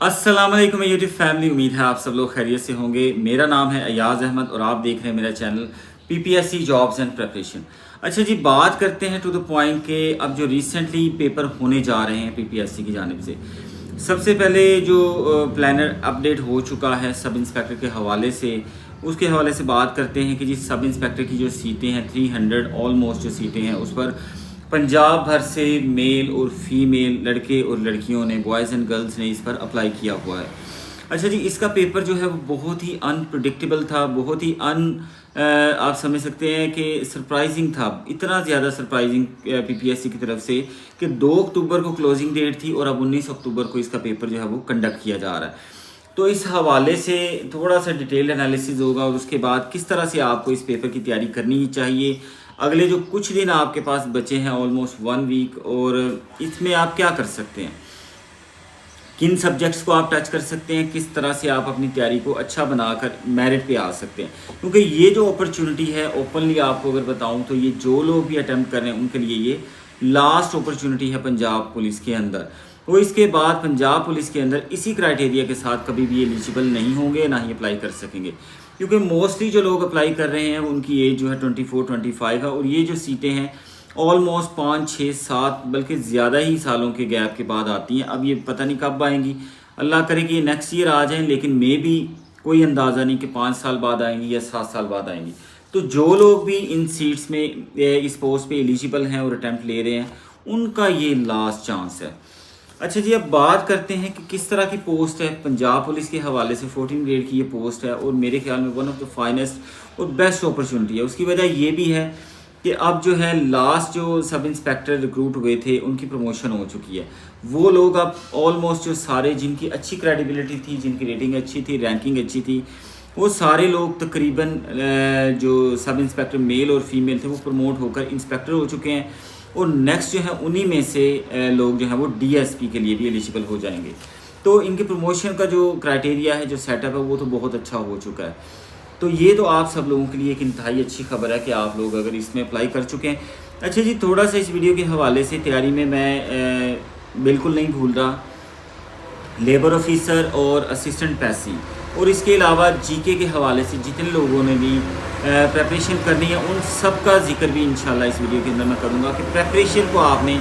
अस्सलाम वालेकुम YouTube family. उम्मीद है आप सब लोग खैरियत से होंगे। मेरा नाम है अयाज अहमद और आप देख रहे हैं मेरा channel PPSC jobs and preparation. अच्छा जी, बात करते हैं टू द पॉइंट के अब जो रिसेंटली पेपर होने जा रहे हैं पीपीएससी की जानिब से। सबसे पहले जो प्लानर अपडेट हो चुका है सब इंस्पेक्टर के हवाले से, उसके हवाले से बात करते हैं कि जी सब इंस्पेक्टर की जो सीटें हैं 300 ऑलमोस्ट जो सीटें हैं उस पर पंजाब भर से मेल और फीमेल लड़के और लड़कियों ने, बॉयज़ एंड गर्ल्स ने इस पर अप्लाई किया हुआ है। अच्छा जी, इसका पेपर जो है वो बहुत ही अनप्रिडिक्टेबल था, बहुत ही आप समझ सकते हैं कि सरप्राइजिंग था। इतना ज़्यादा सरप्राइजिंग पीपीएससी की तरफ से कि 2 अक्टूबर को क्लोजिंग डेट थी और अब 19 अक्टूबर को इसका पेपर जो है वो कंडक्ट किया जा रहा है। तो इस हवाले से थोड़ा सा डिटेल एनालिसिस होगा और उसके बाद किस तरह से आपको इस पेपर की तैयारी करनी चाहिए। अगले जो कुछ दिन आपके पास बचे हैं, ऑलमोस्ट 1 वीक, और इसमें आप क्या कर सकते हैं, किन सब्जेक्ट्स को आप टच कर सकते हैं, किस तरह से आप अपनी तैयारी को अच्छा बनाकर मेरिट पे आ सकते हैं। क्योंकि ये जो अपॉर्चुनिटी है, ओपनली आपको अगर बताऊं तो ये जो लोग भी अटेम्प्ट कर रहे हैं उनके लिए ये लास्ट अपॉर्चुनिटी है पंजाब पुलिस के अंदर। तो इसके बाद पंजाब पुलिस के अंदर इसी क्राइटेरिया के साथ कभी भी एलिजिबल नहीं होंगे, ना ही अप्लाई कर सकेंगे। क्योंकि मोस्टली जो लोग अप्लाई कर रहे हैं उनकी एज जो है 24-25 है और ये जो सीटें हैं ऑलमोस्ट 5-6-7 बल्कि ज़्यादा ही सालों के गैप के बाद आती हैं। अब ये पता नहीं कब आएंगी, अल्लाह करे कि ये नेक्स्ट ईयर आ जाएं, लेकिन मे भी कोई अंदाज़ा नहीं कि 5 साल बाद आएंगी या 7 साल बाद आएंगी। तो जो लोग भी इन सीट्स में इस पोस्ट पे एलिजिबल हैं और अटैम्प्ट ले रहे हैं उनका ये लास्ट चांस है। अच्छा जी, अब बात करते हैं कि किस तरह की पोस्ट है। पंजाब पुलिस के हवाले से 14 ग्रेड की ये पोस्ट है और मेरे ख्याल में वन ऑफ द फाइनेस्ट और बेस्ट अपॉर्चुनिटी है। उसकी वजह ये भी है कि अब जो है लास्ट जो सब इंस्पेक्टर रिक्रूट हुए थे उनकी प्रमोशन हो चुकी है। वो लोग अब ऑलमोस्ट जो सारे जिनकी अच्छी क्रेडिबिलिटी थी, जिनकी रेटिंग अच्छी थी, रैंकिंग अच्छी थी, वो सारे लोग तकरीबन जो सब इंस्पेक्टर मेल और फीमेल थे वो प्रमोट होकर इंस्पेक्टर हो चुके हैं। और नेक्स्ट जो है उन्हीं में से लोग जो है वो डीएसपी के लिए भी एलिजिबल हो जाएंगे। तो इनके प्रमोशन का जो क्राइटेरिया है, जो सेटअप है, वो तो बहुत अच्छा हो चुका है। तो ये तो आप सब लोगों के लिए एक इंतहाई अच्छी खबर है कि आप लोग अगर इसमें अप्लाई कर चुके हैं। अच्छा जी, थोड़ा सा इस वीडियो के हवाले से तैयारी में मैं बिल्कुल नहीं भूल रहा लेबर ऑफिसर और असिस्टेंट पैसी, और इसके अलावा जीके के हवाले से जितने लोगों ने भी प्रेपरेशन करनी है उन सब का जिक्र भी इंशाल्लाह इस वीडियो के अंदर मैं करूँगा कि प्रेपरेशन को आपने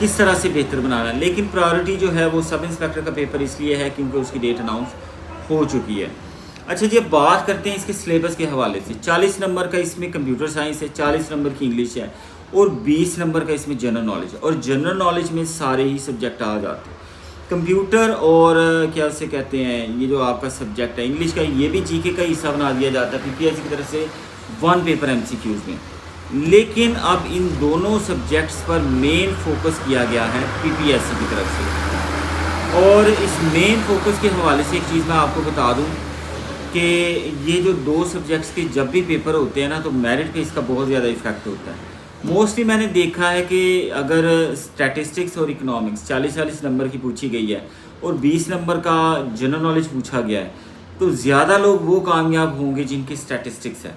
किस तरह से बेहतर बनाना है। लेकिन प्रायोरिटी जो है वो सब इंस्पेक्टर का पेपर इसलिए है क्योंकि उसकी डेट अनाउंस हो चुकी है। अच्छा जी, अब बात करते हैं इसके सिलेबस के हवाले से। 40 नंबर का इसमें कंप्यूटर साइंस है, 40 नंबर की इंग्लिश है और 20 नंबर का इसमें जनरल नॉलेज है। और जनरल नॉलेज में सारे ही सब्जेक्ट आ जाते हैं। कंप्यूटर और क्या उसे कहते हैं, ये जो आपका सब्जेक्ट है इंग्लिश का, ये भी जीके का हिस्सा बना दिया जाता है पीपीएससी की तरफ से 1 पेपर एमसीक्यूज़ में। लेकिन अब इन दोनों सब्जेक्ट्स पर मेन फोकस किया गया है पीपीएससी की तरफ से। और इस मेन फोकस के हवाले से एक चीज़ मैं आपको बता दूं कि ये जो 2 सब्जेक्ट्स के जब भी पेपर होते हैं ना तो मेरिट पे इसका बहुत ज़्यादा इफेक्ट होता है। मोस्टली मैंने देखा है कि अगर स्टैटिस्टिक्स और इकोनॉमिक्स 40-40 नंबर की पूछी गई है और 20 नंबर का जनरल नॉलेज पूछा गया है तो ज़्यादा लोग वो कामयाब होंगे जिनकी स्टैटिस्टिक्स है,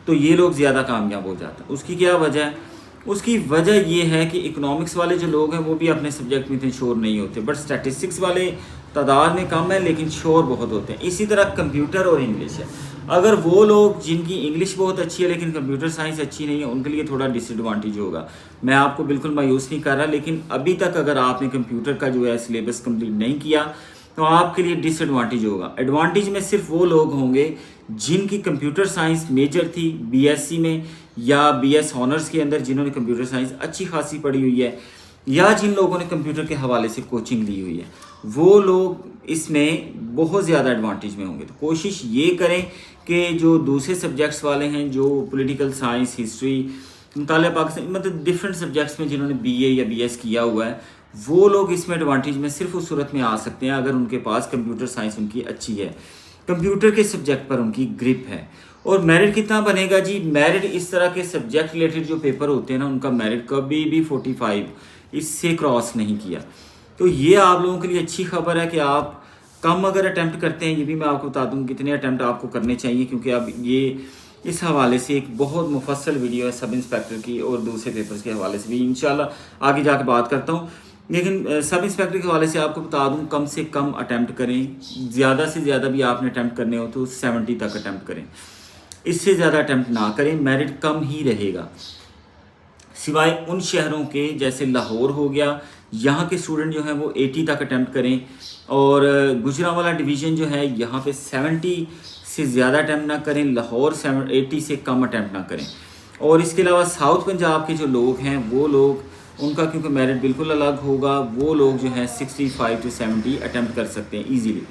तो ये लोग ज़्यादा कामयाब हो जाते हैं। उसकी क्या वजह है? उसकी वजह ये है कि इकोनॉमिक्स वाले जो लोग हैं वो भी अपने सब्जेक्ट में इतने श्योर नहीं होते, बट स्टैटिस्टिक्स वाले तादाद में कम है लेकिन श्योर बहुत होते हैं। इसी तरह कंप्यूटर और इंग्लिश है। अगर वो लोग जिनकी इंग्लिश बहुत अच्छी है लेकिन कंप्यूटर साइंस अच्छी नहीं है उनके लिए थोड़ा डिसएडवांटेज होगा। मैं आपको बिल्कुल मायूस नहीं कर रहा, लेकिन अभी तक अगर आपने कंप्यूटर का जो है सिलेबस कंप्लीट नहीं किया तो आपके लिए डिसएडवांटेज होगा। एडवांटेज में सिर्फ वो लोग होंगे जिनकी कंप्यूटर साइंस मेजर थी बीएससी में या बीएस ऑनर्स के अंदर, जिन्होंने कंप्यूटर साइंस अच्छी खासी पढ़ी हुई है या जिन लोगों ने कंप्यूटर के हवाले से कोचिंग ली हुई है, वो लोग इसमें बहुत ज़्यादा एडवांटेज में होंगे। तो कोशिश ये करें कि जो दूसरे सब्जेक्ट्स वाले हैं, जो पॉलिटिकल साइंस, हिस्ट्री, मुतालिया पाकिस्तान, मतलब डिफरेंट सब्जेक्ट्स में जिन्होंने बीए या बीएस किया हुआ है, वो लोग इसमें एडवांटेज में सिर्फ उस सूरत में आ सकते हैं अगर उनके पास कंप्यूटर साइंस उनकी अच्छी है, कंप्यूटर के सब्जेक्ट पर उनकी ग्रिप है। और मेरिट कितना बनेगा जी? मेरिट इस तरह के सब्जेक्ट रिलेटेड जो पेपर होते हैं ना उनका मेरिट कभी भी 45 इससे क्रॉस नहीं किया। तो ये आप लोगों के लिए अच्छी खबर है कि आप कम अगर अटैम्प्ट करते हैं, ये भी मैं आपको बता दूं कितने अटैम्प्ट आपको करने चाहिए, क्योंकि अब ये इस हवाले से एक बहुत मुफस्सल वीडियो है सब इंस्पेक्टर की और दूसरे पेपर्स के हवाले से भी इंशाल्लाह आगे जाके बात करता हूँ। लेकिन सब इंस्पेक्टर के हवाले से आपको बता दूं, कम से कम अटैम्प्ट करें, ज़्यादा से ज़्यादा भी आपने अटैम्प्ट करने हो तो 70 तक अटैम्प्ट करें, इससे ज़्यादा अटैम्प्ट ना करें, मेरिट कम ही रहेगा। सिवाय उन शहरों के जैसे लाहौर हो गया, यहाँ के स्टूडेंट जो हैं वो 80 तक अटैम्प्ट करें, और गुजरांवाला डिवीज़न जो है यहाँ पे 70 से ज़्यादा अटैम्प्ट ना करें, लाहौर 80 से कम अटैम्प्ट ना करें। और इसके अलावा साउथ पंजाब के जो लोग हैं वो लोग, उनका क्योंकि मेरिट बिल्कुल अलग होगा, वो लोग जो हैं 65 to 70 अटैम्प्ट कर सकते हैं ईजीली।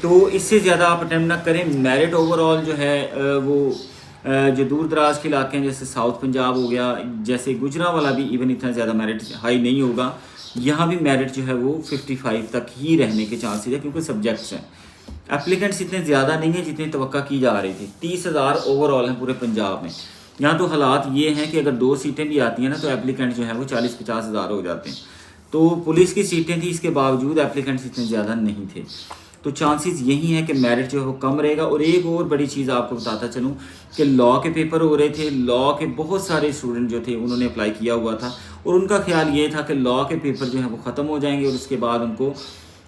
तो इससे ज़्यादा आप अटैम्प्ट ना करें। मेरिट ओवरऑल जो है वो जो दूर दराज के इलाके हैं जैसे साउथ पंजाब हो गया, जैसे गुजरांवाला भी इवन इतना ज़्यादा मेरिट हाई नहीं होगा, यहाँ भी मेरिट जो है वो 55 तक ही रहने के चांसेस है, क्योंकि सब्जेक्ट्स हैं, एप्लीकेंट्स इतने ज़्यादा नहीं है जितनी तवक्का की जा रही थी। 30,000 ओवरऑल हैं पूरे पंजाब में। यहाँ तो हालात ये हैं कि अगर 2 सीटें भी आती हैं ना तो एप्लीकेंट जो है वो 40-50 हज़ार हो जाते हैं। तो पुलिस की सीटें थी, इसके बावजूद एप्लीकेंट्स इतने ज़्यादा नहीं थे। तो चांसेस यही है कि मेरिट जो है वो कम रहेगा। और एक और बड़ी चीज़ आपको बताता चलूँ कि लॉ के पेपर हो रहे थे, लॉ के बहुत सारे स्टूडेंट जो थे उन्होंने अप्लाई किया हुआ था, और उनका ख्याल ये था कि लॉ के पेपर जो है वो ख़त्म हो जाएंगे और उसके बाद उनको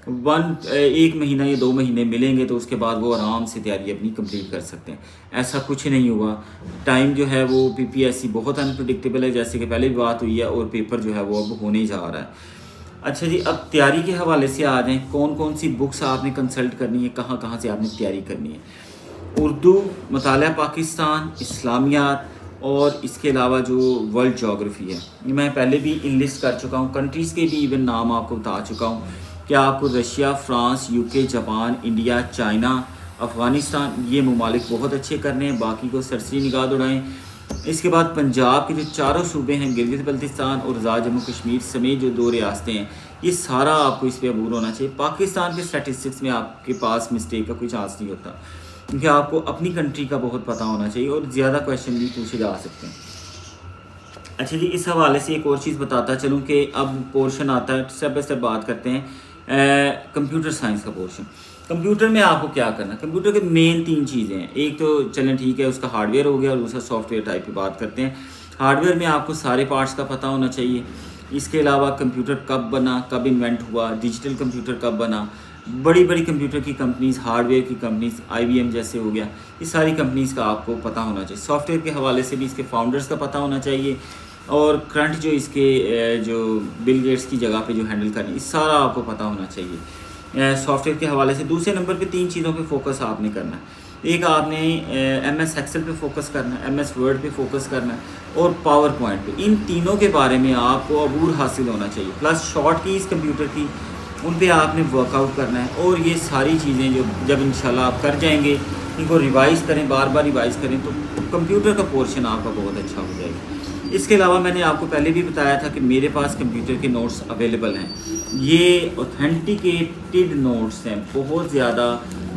1 महीना या 2 महीने मिलेंगे, तो उसके बाद वो आराम से तैयारी अपनी कंप्लीट कर सकते हैं। ऐसा कुछ नहीं हुआ। टाइम जो है वो पीपीएससी बहुत अनप्रडिक्टेबल है, जैसे कि पहले भी बात हुई है, और पेपर जो है वो अब होने जा रहा है। अच्छा जी, अब तैयारी के हवाले से आ जाएँ, कौन कौन सी बुक्स आपने कंसल्ट करनी है, कहाँ कहाँ से आपने तैयारी करनी है। उर्दू, मताला पाकिस्तान, इस्लामियात, और इसके अलावा जो वर्ल्ड जोग्राफ़ी है, ये मैं पहले भी इनलिस्ट कर चुका हूँ। कंट्रीज़ के भी इवन नाम आपको बता चुका हूँ कि आपको Russia, France, UK, Japan, India, China, Afghanistan, ये ममालिक बहुत अच्छे करने हैं, बाकी को सरसरी निगाह दौड़ाएँ। इसके बाद पंजाब के जो चारों सूबे हैं, गिलगित बल्तिस्तान और आज़ाद जम्मू कश्मीर समेत जो 2 रियासतें हैं, ये सारा आपको इस पर अबूर होना चाहिए। पाकिस्तान के स्टैटिस्टिक्स में आपके पास मिस्टेक का कोई चांस नहीं होता, क्योंकि आपको अपनी कंट्री का बहुत पता होना चाहिए और ज़्यादा क्वेश्चन भी पूछे जा सकते हैं। अच्छा जी, इस हवाले से एक और चीज़ बताता चलूँ कि अब पोर्शन आता है, स्टेप बाय स्टेप बात करते हैं कंप्यूटर साइंस का पोर्शन। कंप्यूटर में आपको क्या करना है, कंप्यूटर के मेन 3 चीज़ें हैं। एक तो चलें ठीक है, उसका हार्डवेयर हो गया, और दूसरा सॉफ्टवेयर टाइप की बात करते हैं। हार्डवेयर में आपको सारे पार्ट्स का पता होना चाहिए। इसके अलावा कंप्यूटर कब बना, कब इन्वेंट हुआ, डिजिटल कंप्यूटर कब बना, बड़ी बड़ी कंप्यूटर की कंपनीज़, हार्डवेयर की कंपनीज़, IBM जैसे हो गया, ये सारी कंपनीज़ का आपको पता होना चाहिए। सॉफ्टवेयर के हवाले से भी इसके फाउंडर्स का पता होना चाहिए, और करंट जो इसके जो बिल गेट्स की जगह पे जो हैंडल कर रहे हैं, इस सारा आपको पता होना चाहिए सॉफ्टवेयर के हवाले से। दूसरे नंबर पे 3 चीज़ों पे फोकस आपने करना है। एक आपने MS एक्सेल पे फोकस करना है, MS वर्ड पे फोकस करना है, और पावर पॉइंट पे। इन तीनों के बारे में आपको अबूर हासिल होना चाहिए। प्लस शॉर्ट कीज़ कंप्यूटर की, उन पे आपने वर्कआउट करना है। और ये सारी चीज़ें जो जब इंशाल्लाह आप कर जाएंगे, इनको रिवाइज़ करें, बार बार रिवाइज़ करें, तो कंप्यूटर का पोर्शन आपका बहुत अच्छा हो जाएगा। इसके अलावा मैंने आपको पहले भी बताया था कि मेरे पास कंप्यूटर के नोट्स अवेलेबल हैं। ये ऑथेंटिकेटेड नोट्स हैं, बहुत ज़्यादा,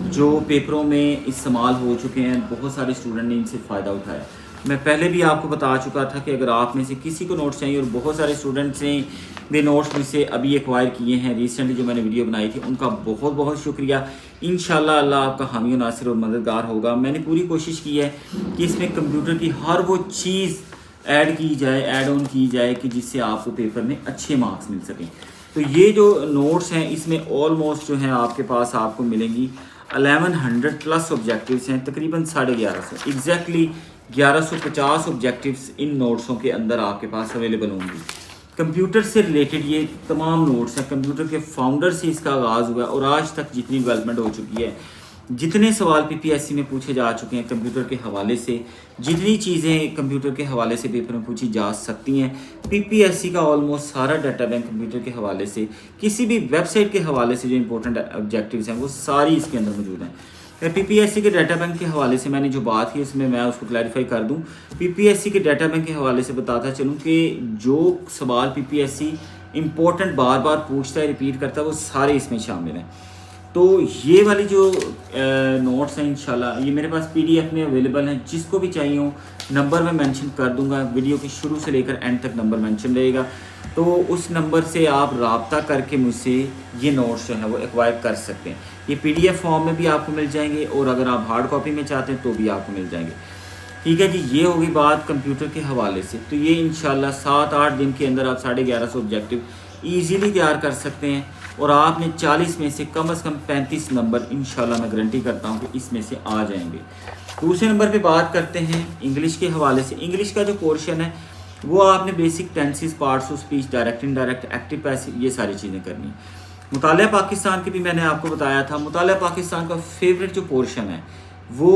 जो पेपरों में इस्तेमाल हो चुके हैं, बहुत सारे स्टूडेंट ने इनसे फ़ायदा उठाया। मैं पहले भी आपको बता चुका था कि अगर आप में से किसी को नोट्स चाहिए, और बहुत सारे स्टूडेंट्स ने वे नोट्स में से अभी एक्वायर किए हैं रिसेंटली, जो मैंने वीडियो बनाई थी, उनका बहुत बहुत शुक्रिया। इंशाल्लाह अल्लाह आपका हामी नासिर और मददगार होगा। मैंने पूरी कोशिश की है कि इसमें कंप्यूटर की हर वो चीज़ ऐड की जाए, ऐड ऑन की जाए, कि जिससे आपको पेपर में अच्छे मार्क्स मिल सकें। तो ये जो नोट्स हैं, इसमें ऑलमोस्ट जो है आपके पास आपको मिलेंगी 1100 प्लस ऑब्जेक्टिव्स हैं, तकरीबन 1150, एग्जैक्टली 1150 ऑब्जेक्टिव्स इन नोट्सों के अंदर आपके पास अवेलेबल होंगी। कंप्यूटर से रिलेटेड ये तमाम नोट्स हैं। कंप्यूटर के फाउंडर से इसका आगाज़ हुआ और आज तक जितनी डेवलपमेंट हो चुकी है, जितने सवाल पीपीएससी में पूछे जा चुके हैं कंप्यूटर के हवाले से, जितनी चीज़ें कंप्यूटर के हवाले से पेपर में पूछी जा सकती हैं, पीपीएससी का ऑलमोस्ट सारा डाटा बैंक कंप्यूटर के हवाले से, किसी भी वेबसाइट के हवाले से जो इंपॉर्टेंट ऑब्जेक्टिव्स हैं वो सारी इसके अंदर मौजूद हैं। पीपीएससी के डाटा बैंक के हवाले से मैंने जो बात की उसमें मैं उसको क्लैरिफाई कर दूं। पीपीएससी के डाटा बैंक के हवाले से बताता चलूं कि जो सवाल पीपीएससी इंपॉर्टेंट बार बार पूछता है, रिपीट करता है, वो सारे इसमें शामिल हैं। तो ये वाली जो नोट्स हैं इंशाल्लाह ये मेरे पास PDF में अवेलेबल हैं। जिसको भी चाहिए हो नंबर मैं मेंशन कर दूंगा, वीडियो के शुरू से लेकर एंड तक नंबर मेंशन रहेगा, तो उस नंबर से आप रब्ता करके मुझसे ये नोट्स जो है वो एक्वायर कर सकते हैं। ये PDF फॉर्म में भी आपको मिल जाएंगे, और अगर आप हार्ड कॉपी में चाहते हैं तो भी आपको मिल जाएंगे। ठीक है जी, ये होगी बात कंप्यूटर के हवाले से। तो ये इंशाल्लाह 7-8 दिन के अंदर आप 1150 ऑब्जेक्टिव ईज़िली तैयार कर सकते हैं और आपने 40 में से कम 35 नंबर इंशाल्लाह मैं गारंटी करता हूँ कि इसमें से आ जाएंगे। दूसरे नंबर पे बात करते हैं इंग्लिश के हवाले से। इंग्लिश का जो पोर्शन है वो आपने basic tenses, parts of speech, direct indirect, active passive, ये सारी चीज़ें करनी है। मुतालिया पाकिस्तान की भी मैंने आपको बताया था। मुतालिया पाकिस्तान का फेवरेट जो पोर्शन है वो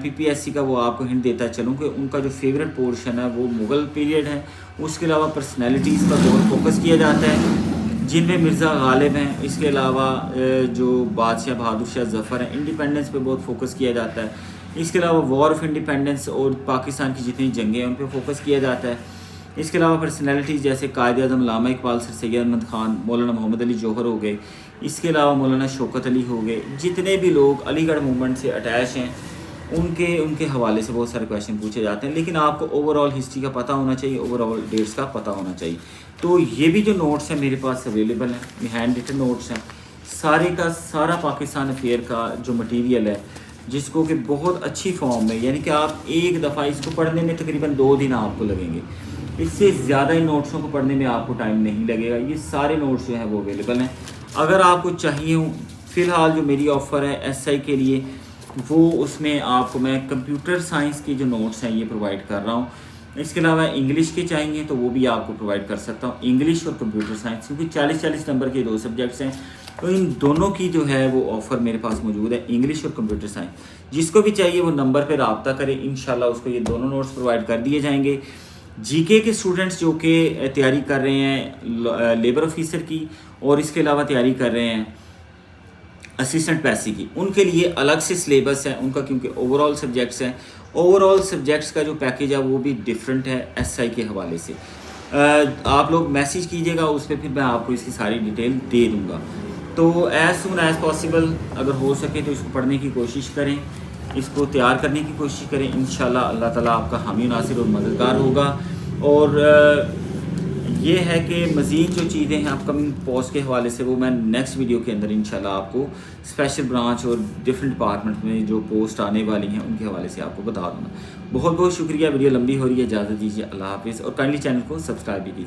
PPSC का, वो आपको हिंट देता चलूँ कि उनका जो फेवरेट पोर्शन है वो मुग़ल पीरियड है। उसके अलावा पर्सनैलिटीज़ पर बहुत फोकस किया जाता है जिनमें मिर्ज़ा गालिब हैं। इसके अलावा जो बादशाह बहादुर शाह ज़फ़र हैं, इंडिपेंडेंस पे बहुत फोकस किया जाता है। इसके अलावा वॉर ऑफ इंडिपेंडेंस और पाकिस्तान की जितनी जंगें हैं उन पर फोकस किया जाता है। इसके अलावा पर्सनैलिटीज़ जैसे कायद-ए-आज़म अल्लामा इकबाल, सर सैयद अहमद ख़ान, मौलाना मोहम्मद अली जौहर हो गए। इसके अलावा मौलाना शौकत अली हो गए। जितने भी लोग अलीगढ़ मूवमेंट से अटैच हैं उनके हवाले से बहुत सारे क्वेश्चन पूछे जाते हैं। लेकिन आपको ओवरऑल हिस्ट्री का पता होना चाहिए, ओवरऑल डेट्स का पता होना चाहिए। तो ये भी जो नोट्स हैं मेरे पास अवेलेबल हैं, हैंड रिटन नोट्स हैं। सारे का सारा पाकिस्तान अफेयर का जो मटेरियल है, जिसको कि बहुत अच्छी फॉर्म में, यानी कि आप एक दफ़ा इसको पढ़ने में तकरीबन 2 दिन आपको लगेंगे। इससे ज़्यादा इन नोट्सों को पढ़ने में आपको टाइम नहीं लगेगा। ये सारे नोट्स जो हैं वो अवेलेबल हैं। अगर आपको चाहिए हो, फ़िलहाल जो मेरी ऑफ़र है SI के लिए, वो उसमें आपको मैं कंप्यूटर साइंस के जो नोट्स हैं ये प्रोवाइड कर रहा हूँ। इसके अलावा इंग्लिश के चाहिए तो वो भी आपको प्रोवाइड कर सकता हूँ, इंग्लिश और कंप्यूटर साइंस, क्योंकि 40-40 नंबर के 2 सब्जेक्ट्स हैं। तो इन दोनों की जो है वो ऑफ़र मेरे पास मौजूद है, इंग्लिश और कंप्यूटर साइंस। जिसको भी चाहिए वो नंबर पर रब्ता करें, इंशाल्लाह उसको ये दोनों नोट्स प्रोवाइड कर दिए जाएंगे। GK के स्टूडेंट्स जो कि तैयारी कर रहे हैं लेबर ऑफिसर की और इसके अलावा तैयारी कर रहे हैं असिस्टेंट पैसी की, उनके लिए अलग से सिलेबस है उनका, क्योंकि ओवरऑल सब्जेक्ट्स हैं। ओवरऑल सब्जेक्ट्स का जो पैकेज है वो भी डिफरेंट है SI के हवाले से। आप लोग मैसेज कीजिएगा उस पर, फिर मैं आपको इसकी सारी डिटेल दे दूँगा। तो एज़ सून एज़ पॉसिबल अगर हो सके तो इसको पढ़ने की कोशिश करें, इसको तैयार करने की कोशिश करें। इंशाल्लाह अल्लाह ताला आपका हामी नासिर और मददगार होगा। और ये है कि मज़ीद जो चीज़ें हैं अपकमिंग पोस्ट के हवाले से वो मैं नेक्स्ट वीडियो के अंदर इंशाल्लाह आपको स्पेशल ब्रांच और डिफरेंट डिपार्टमेंट में जो पोस्ट आने वाली हैं उनके हवाले से आपको बता दूँगा। बहुत बहुत शुक्रिया। वीडियो लंबी हो रही है, इजाज़त दीजिए, अल्लाह हाफिज़। और काइंडली चैनल को सब्सक्राइब भी कीजिए।